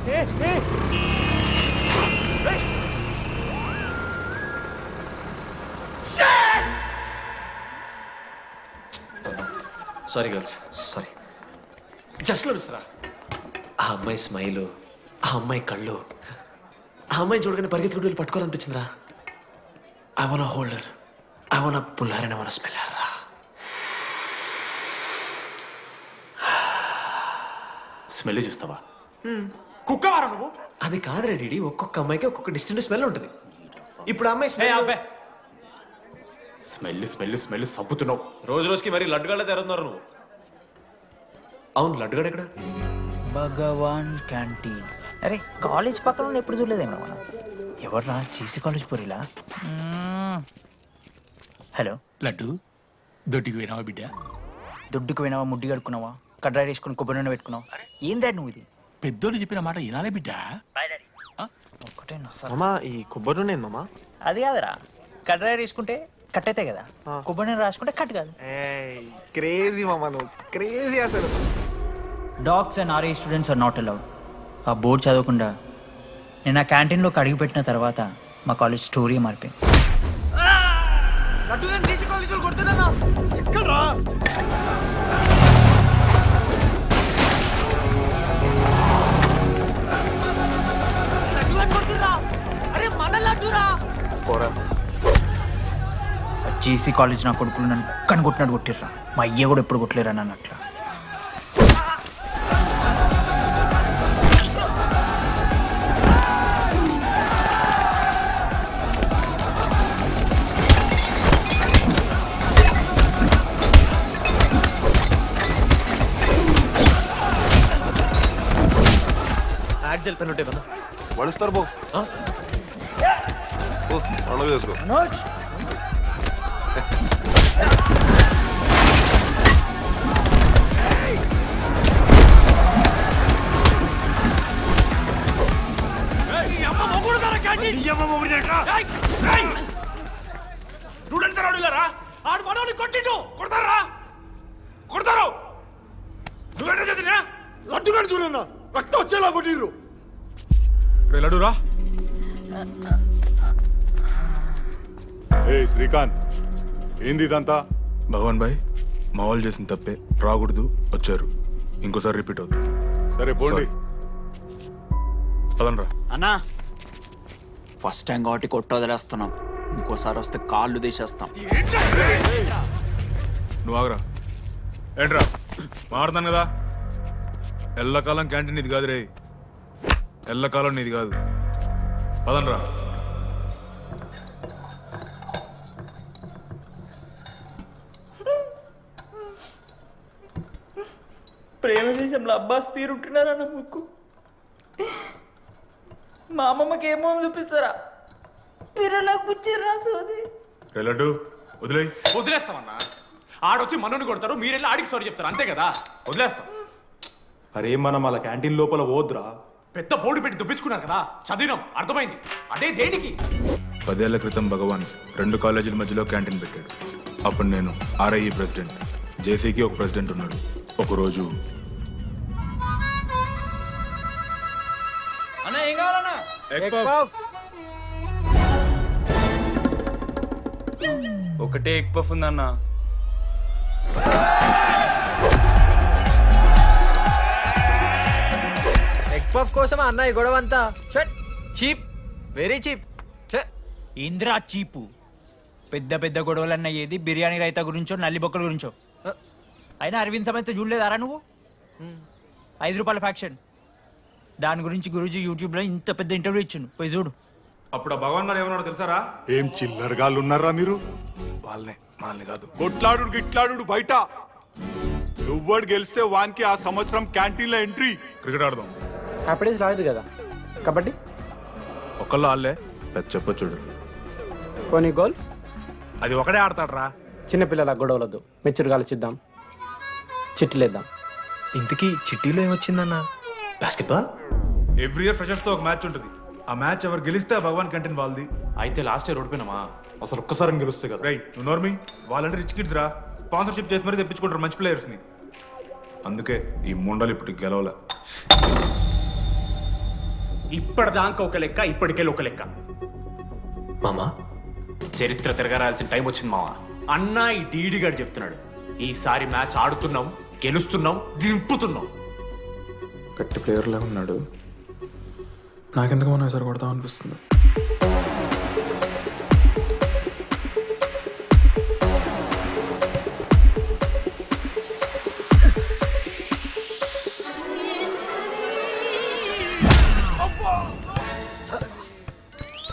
Sorry girls, sorry. Just లో మిస్రా. ఆ అమ్మాయి స్మైలు, ఆ అమ్మాయి కళ్ళు, ఆ అమ్మాయి చూడగానే పరిగెత్తుకుంటూ వెళ్ళి పట్టుకోవాలనిపించిందిరా. I want holder, I want puller and I want smeller రా. స్మెల్ చూస్తావా? కుక్కవారా నువ్వు? అది కాదురా డీడీ, ఒక్కొక్క అమ్మాయికి ఒక్కొక్క డిస్టింక్ట్ స్మెల్ ఉంటుంది. ఇప్పుడు అమ్మాయి స్మెల్ స్మెల్ స్మెల్ సబ్బుతున్నావు. రోజు రోజుకి మరి లడ్డుగాళ్ళ తెరుతున్నారు నువ్వు. అవును, లడ్డుగాడు ఎక్కడ? భగవాన్ క్యాంటీన్. అరే కాలేజ్ పక్కన ఎప్పుడు చూడలేదేమో మనం. ఎవర్రా చీసీ కాలేజ్ పూరిలా? హలో లడ్డు, దొడ్డికి పోయినావా బిడ్డ? దొడ్డుకు పోయినావా, ముడ్డి కడుక్కున్నావా, కడ్రాయి వేసుకుని కొబ్బరి నూనె పెట్టుకున్నావు? ఏం డాడ్ నువ్వు ఇది? పెద్దోళ్ళు చెప్పిన మాట వినాలే బిడ్డ. ఒక్కటే మామా, ఈ కొబ్బరి నూనె మామా? అది కాదురా, కడ్రాయి వేసుకుంటే కట్ అవుతాయి కదా, కొబ్బరి నూనె రాసుకుంటే కట్ కాదు. క్రేజీ మామా, నువ్వు క్రేజీ అసలు. Dogs and RA students are not allowed. ఆ బోర్డు చదవకుండా నేను ఆ క్యాంటీన్లోకి అడుగుపెట్టిన తర్వాత మా కాలేజ్ స్టోరీ మారిపోయింది. జేసీ కాలేజ్ నా కొడుకులు నన్ను కుక్కని కొట్టినట్టు కొట్టిర్రా. మా అయ్య కూడా ఎప్పుడు కొట్టలేరా నన్ను అట్లా. యాడ్జల్ పెన్ ఉంటే కదా వడుస్తారు బో. పండుగ చేసుకో. ఆడు మనోని కొట్టిండు. కొడతారా? కొడతారు. నువ్వేంటో చదివినా లడ్డుగాని చూడన్నా రక్తం వచ్చేలా కొట్టిర్రు. లడ్డురా. ఏ శ్రీకాంత్, ఏంది ఇదంతా? భగవాన్ భాయ్, మా వాళ్ళు చేసిన తప్పే, రాకూడదు, వచ్చారు, ఇంకోసారి రిపీట్ అవుతుంది. సరే పోండి. పదనరా అన్నా. ఫస్ట్ టైం కాబట్టి కొట్టొదిలేస్తున్నాం, ఇంకోసారి వస్తే కాళ్ళు తీసేస్తాం. నువ్వు ఆగరా. ఏంట్రా మాట్లాడతాను కదా. ఎల్లకాలం క్యాంటీన్ ఇది కాదు రే, ఎల్లకాలం నీది కాదు. పదనరా. ప్రేమ దేశంలో అబ్బాస్ తీరుంటున్నారా నా ముక్కు? మా అమ్మమ్మకి ఏమో చూపిస్తారా? పిల్లలకు పుచ్చిర్రా సోది. లడ్డు వదిలే. వదిలేస్తామన్నా. ఆడొచ్చి మనోని కొడతారు, మీరెళ్ళి ఆడికి సారీ చెప్తారు, అంతే కదా. వదిలేస్తాం. అరే మనం అలా క్యాంటీన్ లోపల పోద్రా. పెద్ద బోర్డు పెట్టి దుబ్బించుకున్నారు కదా, చదివినాం, అర్థమైంది. అదే దేనికి? 10 ఏళ్ల క్రితం భగవాన్ 2 కాలేజీల మధ్యలో క్యాంటీన్ పెట్టాడు. అప్పుడు నేను ఆర్ఐఈ ప్రెసిడెంట్, జేసీకి ఒక ప్రెసిడెంట్ ఉన్నాడు. ఒకరోజు ఒకటే ఎగ్ పఫ్ ఉందన్నా. ఎగ్ పఫ్ కోసం అన్న ఈ గొడవ అంతా. Cheap, very cheap. ఇంద్రా చీపు. పెద్ద పెద్ద గొడవలన్న ఏది బిర్యానీ రైతా గురించో నల్లి బొక్కల గురించో. అయినా అరవింద్ సమేత చూడలేదారా నువ్వు? 5 రూపాయల ఫ్యాక్షన్ దాని గురించి గురూజీ యూట్యూబ్లో ఇంత పెద్ద ఇంటర్వ్యూ ఇచ్చిండు, పోయి చూడు. అప్పుడు భగవాన్ గారు ఏమన్నాడు తెలుసారా? ఏం చిల్లరగాళ్ళు ఉన్నారా మీరు? వాళ్ళనే, మనల్ని కాదు. కొట్లాడు గిట్లాడు బయట. ఎవ్వడు గెలిస్తే వానికి ఆ సంవత్సరం క్యాంటీన్ లో ఎంట్రీ. క్రికెట్ ఆడదాం. హ్యాపీడేస్ రాలేదు కదా. కబడ్డీ ఒకళ్ళు ఆడలే, పెద్ద చెప్పొచ్చుడు. పోనీ గోల్ అది ఒకడే ఆడతాడు రా. చిన్నపిల్లల గొడవలొద్దు, మెచ్యూర్గా ఆలోచిద్దాం, చిట్టిలేద్దాం. ఇంతకీ చిట్టీలో ఏమొచ్చిందన్న? బాస్కెట్బాల్. ఎవ్రీ ఇయర్ ఫ్రెషర్స్ తో ఒక మ్యాచ్ ఉంటుంది. ఆ మ్యాచ్ ఎవరు గెలిస్తే ఆ భగవాన్ క్యాంటీన్ వాళ్ళది. అయితే లాస్ట్ ఇయర్ ఓడిపోయినామా? అసలు ఒక్కసారి గెలుస్తాయి కదా. రై నువ్వు నోర్మి. వాళ్ళంటే రిచ్ కిడ్స్ రా, స్పాన్సర్షిప్ చేసి మరీ తెప్పించుకుంటారు మంచి ప్లేయర్స్ ని. అందుకే ఈ ముండలు ఇప్పుడు గెలవలే. ఇప్పటిదాకా ఒక లెక్క, ఇప్పటికెళ్ళి ఒక లెక్క. మామా చరిత్ర తిరగరాల్సిన టైం వచ్చింది మావా. అన్నా ఈ డీడీ గారు చెప్తున్నాడు, ఈసారి మ్యాచ్ ఆడుతున్నాం, గెలుస్తున్నాం, దింపుతున్నాం. గట్టి ప్లేయర్లా ఉన్నాడు. నాకెందుకు మనం ఈసారి కొడతాం అనిపిస్తుంది.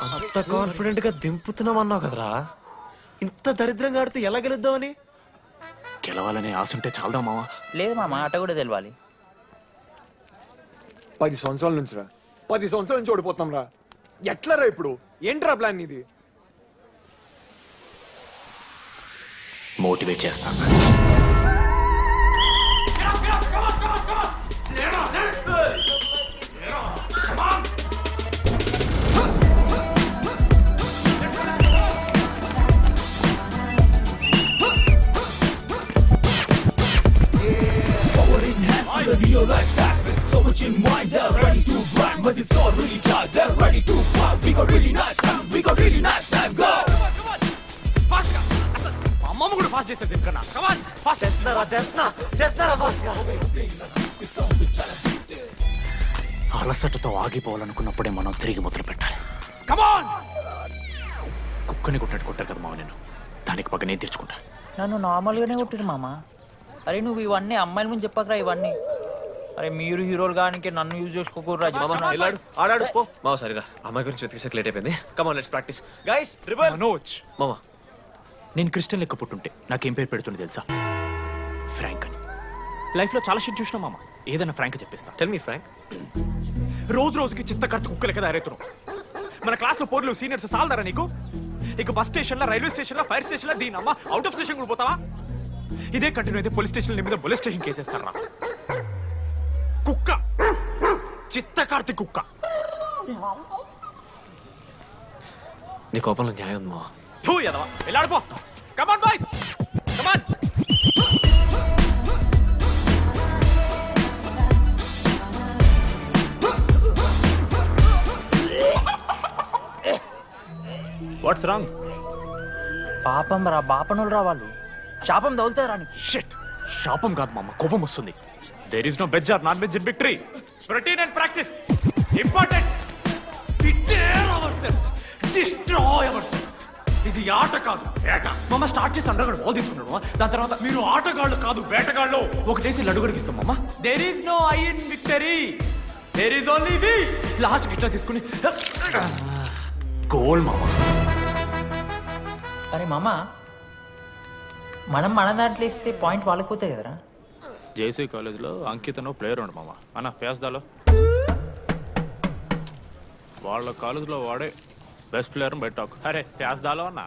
అంత కాన్ఫిడెంట్ గా దింపుతున్నాం అన్నావు కదరా, ఇంత దరిద్రంగా ఆడితే ఎలా గెలుద్దామని? గెలవాలనే ఆశుంటే చాలదా మావా? లేదు మామ, ఆట కూడా తెలవాలి. 10 సంవత్సరాల నుంచి రా, 10 సంవత్సరాల నుంచి ఓడిపోతున్నాం రా. ఎట్లా రా ఇప్పుడు? ఏంట్రా ప్లాన్ ఇది? మోటివేట్ చేస్తాను. అమ్మమ్మ కూడా ఫాస్ట్ చేస్తారు దీనికన్నా. కమాన్ ఫాస్ట్ చేస్తున్నారా ఫాస్ట్ గా? అలసటతో ఆగిపోవాలనుకున్నప్పుడే మనం తిరిగి మొదలు పెట్టాలి. కమాన్. కుక్కని కొట్టాడు కొట్టారు కదా మావ, నేను దానికి పక్క నేను తెచ్చుకుంటా. నన్ను నార్మల్గానే కొట్టిరు మామ. అరే నువ్వు ఇవన్నీ అమ్మాయిల ముందు చెప్పకరా ఇవన్నీ. అరే మీరు హీరోలు కానీ నన్ను యూజ్ చేసుకోకూడరా. ఆడాడు పో మావ. సరిగా అమ్మాయి గురించి వెతికేసరికి లేట్ అయిపోయింది. Come on let's practice guys. Ribbon Manoj, మామ నేను క్రిస్టియన్ లెక్క పుట్టుంటే నాకేం పేరు పెడుతుంది తెలుసా? ఫ్రాంక్ అని. లైఫ్లో చాలా షిట్ చూసినా మామ, ఏదైనా ఫ్రాంక్ చెప్పేస్తా. Tell me frank. రోజు రోజుకి చిత్తకట్టు కుక్క లెక్క తయారవుతున్నావు. మన క్లాస్లో పోర్లు సీనియర్స్ సాల్దారా నీకు? ఇక బస్ స్టేషన్లో, రైల్వే స్టేషన్లో, ఫైర్ స్టేషన్లో దీని అమ్మ అవుట్ ఆఫ్ స్టేషన్ కూడా పోతావా? ఇదే కంటిన్యూ అయితే పోలీస్ స్టేషన్ మీద పోలీస్ స్టేషన్ కేసేస్తారా? కుక్క, చిత్తకార్తి కుక్క. నీ కోపంలో న్యాయం ఉంది మావ. తూ ఎదవా, వెళ్ళాడిపో. Come on boys, come on. What's wrong? పాపం రా, బాపనులు రా వాళ్ళు. శాపం తగులుతారా నీకు? షిట్, శాపం కాదు మామ, కోపం వస్తుంది. There is no veg or non veg in victory. Routine and practice important. Prepare our destroy ourselves. ఇది ఆట కాదు, వేట. మామ స్టార్ట్ చేసి అండర్గాడు బాల్ తీసుకున్నాడు. దాని తర్వాత మీరు ఆటగాళ్ళు కాదు వేటగాళ్ళు. ఒకటేసి లడ్డు గడికిస్తాం మామ. There is no I in victory, there is only we. Last ఇట్లా తీసుకుని గోల్ మామ. అరే మామ, మనం మన దాంట్లో ఇస్తే పాయింట్ వాళ్ళకి పోతాయి కదరా. జేసీ కాలేజ్లో అంకితను ప్లేయర్ ఉండు మామ. అన్న పేస్దాలో వాళ్ళ కాలేజ్లో వాడే బెస్ట్ ప్లేయర్ బయట. అరే పేస్దాలో అన్న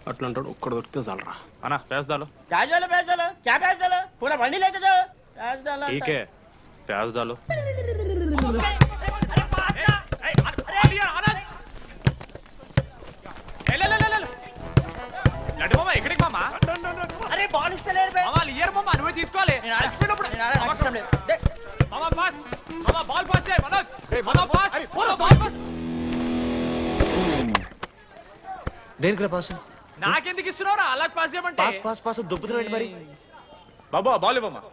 అట్లా అంటాడు. ఒక్కడ దొరికితే చాలరా అన్న. పేస్దాలో టీకే పేస్దాలో. ఎక్కడికి మామ? అరే బాల్ ఇస్తలేరు బే. మామ ఇయర్ మామ, నువ్వే తీసుకోవాలి. మామ పాస్, మామ బాల్ పాస్ చేయి మనోజ్. మామ పాస్, బాల్ పాస్. దేనికి పాస్? నాకెందుకు ఇస్తున్నావురా? అలా పాస్ చేయమంటే. పాస్ పాస్ పాస్ దొబ్బుతున్నాడు మరి. బాబా బాల్ ఇవ్వమ్మా.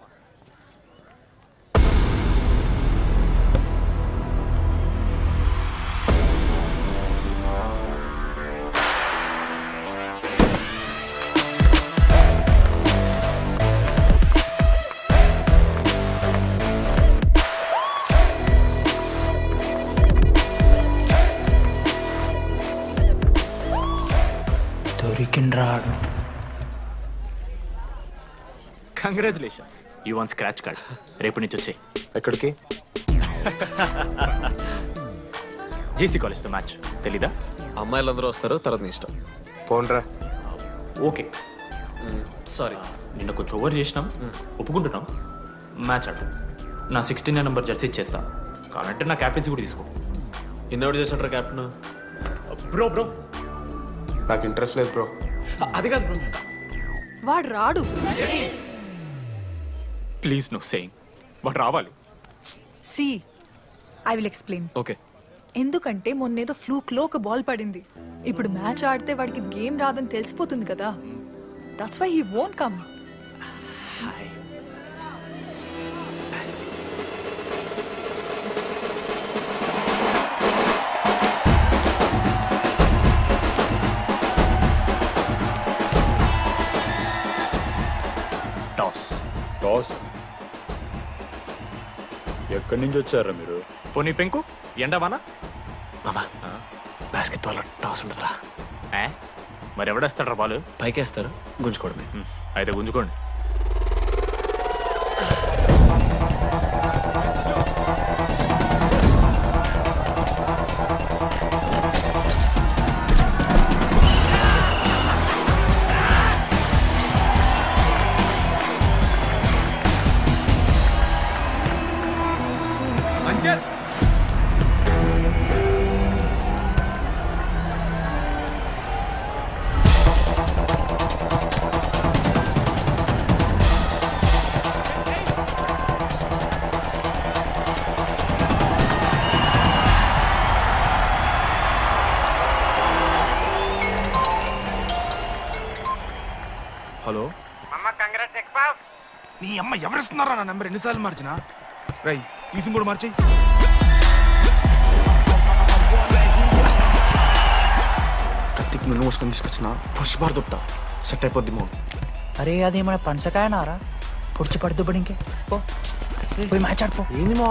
దొరికిండ్రాడు. Congratulations, you won scratch card. రేపు నుంచి వచ్చే. ఎక్కడికి? జేసీ కాలేజ్తో మ్యాచ్ తెలీదా? అమ్మాయిలందరూ వస్తారు, తర్వాత నీ ఇష్టం. పోన్రా. ఓకే సారీ, నిన్న కొంచెం ఓవర్ చేసినాం, ఒప్పుకుంటున్నాం. మ్యాచ్ ఆడు. నా 69 నెంబర్ జెర్సీ ఇచ్చేస్తా. కావాలంటే నా క్యాప్టెన్సీ కూడా తీసుకో. ఇన్నోటి చేస్తుంటారు క్యాప్టెన్. బ్రో బ్రో నాకు ఇంట్రెస్ట్ లేదు బ్రో. అది కాదు బ్రో, వాడు రాడు. Please no saying. వాడు రావాలి. See I will explain. Okay. ఎందుకంటే మొన్నేదో ఫ్లూక్లో ఒక బాల్ పడింది. ఇప్పుడు మ్యాచ్ ఆడితే వాడికి గేమ్ రాదని తెలిసిపోతుంది కదా. That's why he won't come. Toss. Toss ఎక్కడి నుంచి వచ్చారా మీరు? పోనీ పెంకు ఎండవానా? మామా బాస్కెట్బాల్ టాస్ ఉండదురా. మరి ఎవడేస్తాడ్రా బాలు? పైకేస్తారు, గుంజుకోవడమే. అయితే గుంజుకోండి. హలో నీ అమ్మ ఎవరిస్తున్నారా నా నెంబర్? ఎన్నిసార్లు మార్చినా? రై ఈసం కూడా మార్చేయి. కత్తికి నూనె మోసుకొని తీసుకొచ్చిన పుష్పార్ దుప్తా సెట్ అయిపోద్ది మో. అరే అదేమన్నా పనసకాయ నారా పొడిచి పడుతూ పడి ఇంకే పోయి మ్యాచ్ ఆడిపో. ఏంది మా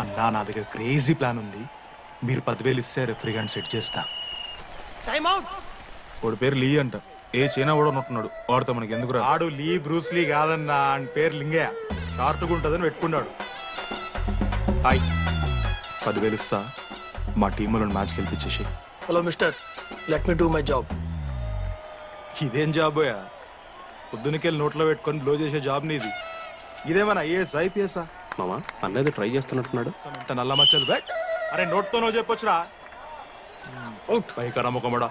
అన్నా నా దగ్గర క్రేజీ ప్లాన్ ఉంది. మీరు 10,000 ఇస్తే రెఫ్రీ గాని సెట్ చేస్తా. వాడి పేరు లీ అంట. ఏ చైనా కూడా ఉంటున్నాడు. వాడితో మనకి ఎందుకు? ఆడు లీ బ్రూస్ లీ కాదన్నా, అని పేరు లింగయ్య. కార్టుగా ఉంటుందని పెట్టుకున్నాడు. హాయ్ 10,000 ఇస్తా, మా టీంలో మ్యాచ్ గెలిపించేసి. Hello mister, let me do my job. ఇదేం జాబోయా? పొద్దునకెళ్ళి నోట్లో పెట్టుకొని బ్లో చేసే జాబ్ నీది. ఇదేమన్నా ఐఏఎస్ ఐపీఎస్ఆ? మామా అన్నది ట్రై చేస్తున్నట్టున్నాడు. నల్ల మచ్చలు బెట్. అరే నోట్తో నో చెప్పొచ్చురా. పైకరా ముఖమడా.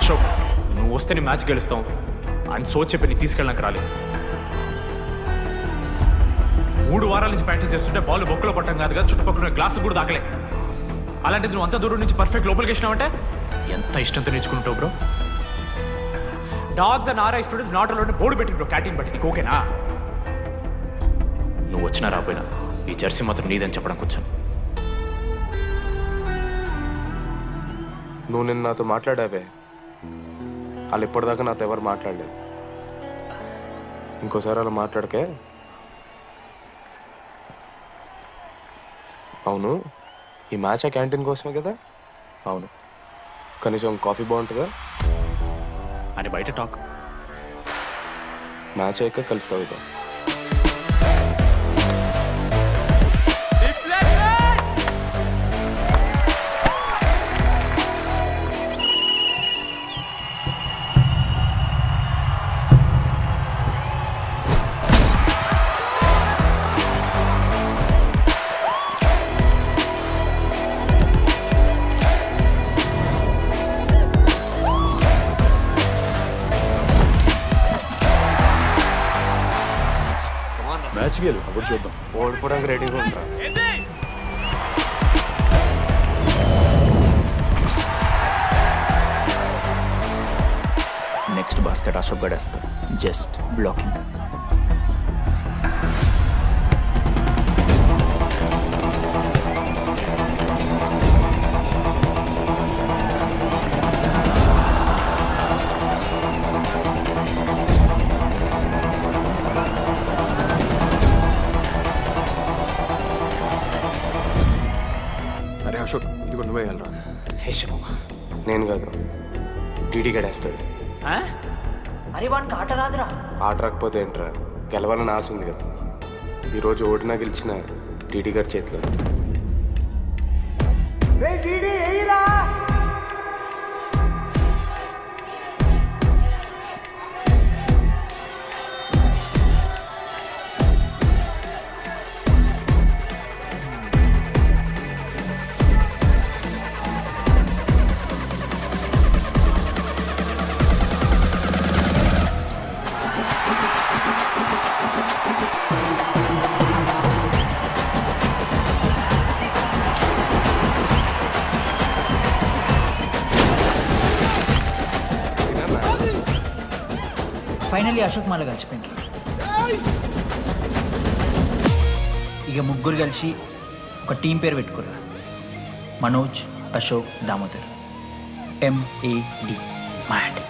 అశోక్, నువ్వు వస్తే నీ మ్యాచ్ గెలుస్తాం అని సోచ్ చెప్పి నీ తీసుకెళ్ళడానికి రాలేదు. 3 వారాల నుంచి ప్రాక్టీస్ చేస్తుంటే బాల్ బొక్కలో పట్టం కాదు కదా, చుట్టుపక్కల గ్లాసు కూడా దాకలే. అలాంటిది నువ్వు అంత దూరం నుంచి పర్ఫెక్ట్ లోపలికి వేసినావంటే ఎంత ఇష్టంతో నేర్చుకుంటావు bro. Dogs and RI students not allowed board పెట్టి బ్రో, క్యాటీన్ బట్టి. నీకు ఓకేనా? నువ్వు వచ్చినా రాపోయినా ఈ జెర్సీ మాత్రం నీదని చెప్పడానికి వచ్చాను. నువ్వు నిన్న నాతో మాట్లాడావే, వాళ్ళు ఇప్పటిదాకా నాతో ఎవరు మాట్లాడలేదు. ఇంకోసారి అలా మాట్లాడకే. అవును, ఈ మ్యాచ్ ఆ క్యాంటీన్ కోసమే కదా? అవును. కనీసం కాఫీ బాగుంటుందా అని బయట టాక్. మ్యాచ్ అయ్యాక కలిసి తాగుతాం. మ్యాచ్ గెలు, అప్పుడు చూద్దాం. ఓడిపోవడానికి రెడీగా ఉంటా. నెక్స్ట్ బాస్కెట్ అశోక్ గడేస్తాడు. Just blocking. అశోక్ ఇదిగో నువ్వే వెళ్ళరా. హేషమ్మ నేను కాదు, టీడీ గడేస్తాడు. అరే వానికి ఆట రాదురా. ఆట రాకపోతే ఏంట్రా, గెలవాలని ఆశ ఉంది కదా. ఈరోజు ఓడినా గెలిచిన టీడీ గారి చేతిలో. ఫైనల్లీ అశోక్ మాల కలిసిపోయింది. ఇక ముగ్గురు కలిసి ఒక టీం పేరు పెట్టుకుర్రా. మనోజ్, అశోక్, దామోదర్. MAD. మ్యాడ్.